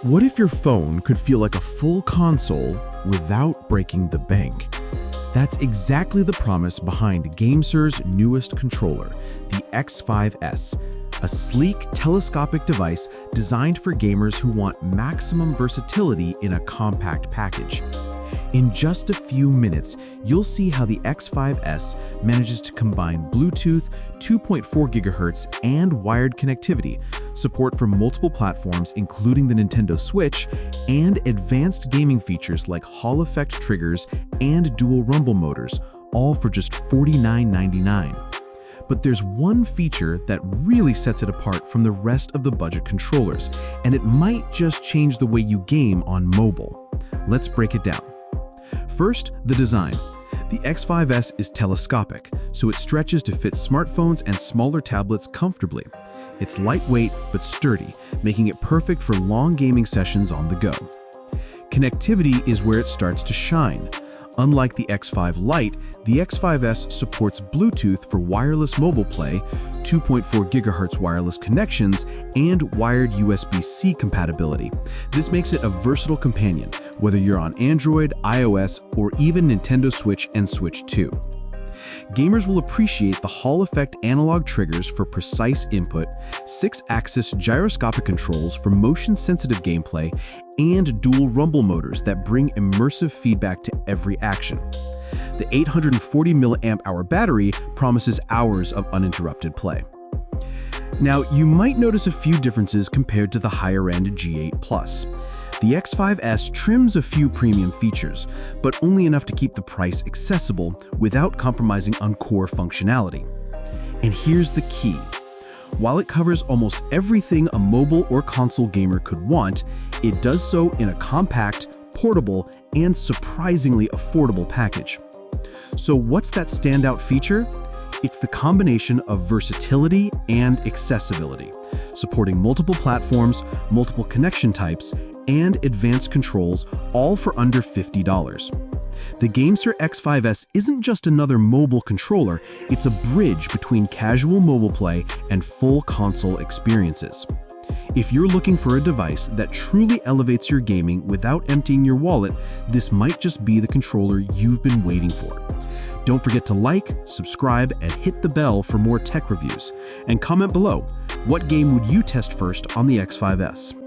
What if your phone could feel like a full console without breaking the bank? That's exactly the promise behind GameSir's newest controller, the X5s, a sleek, telescopic device designed for gamers who want maximum versatility in a compact package. In just a few minutes, you'll see how the X5s manages to combine Bluetooth, 2.4 GHz, and wired connectivity, support for multiple platforms including the Nintendo Switch, and advanced gaming features like Hall effect triggers and dual rumble motors, all for just $49.99. But there's one feature that really sets it apart from the rest of the budget controllers, and it might just change the way you game on mobile. Let's break it down. First, the design. The X5s is telescopic, so it stretches to fit smartphones and smaller tablets comfortably. It's lightweight but sturdy, making it perfect for long gaming sessions on the go. Connectivity is where it starts to shine. Unlike the X5 Lite, the X5s supports Bluetooth for wireless mobile play, 2.4 GHz wireless connections, and wired USB-C compatibility. This makes it a versatile companion, whether you're on Android, iOS, or even Nintendo Switch and Switch 2. Gamers will appreciate the Hall effect analog triggers for precise input, 6-axis gyroscopic controls for motion-sensitive gameplay, and dual rumble motors that bring immersive feedback to every action. The 840 mAh battery promises hours of uninterrupted play. Now, you might notice a few differences compared to the higher-end G8 Plus. The X5s trims a few premium features, but only enough to keep the price accessible without compromising on core functionality. And here's the key. While it covers almost everything a mobile or console gamer could want, it does so in a compact, portable, and surprisingly affordable package. So what's that standout feature? It's the combination of versatility and accessibility, supporting multiple platforms, multiple connection types, and advanced controls, all for under $50. The GameSir X5s isn't just another mobile controller, it's a bridge between casual mobile play and full console experiences. If you're looking for a device that truly elevates your gaming without emptying your wallet, this might just be the controller you've been waiting for. Don't forget to like, subscribe, and hit the bell for more tech reviews. And comment below, what game would you test first on the X5s?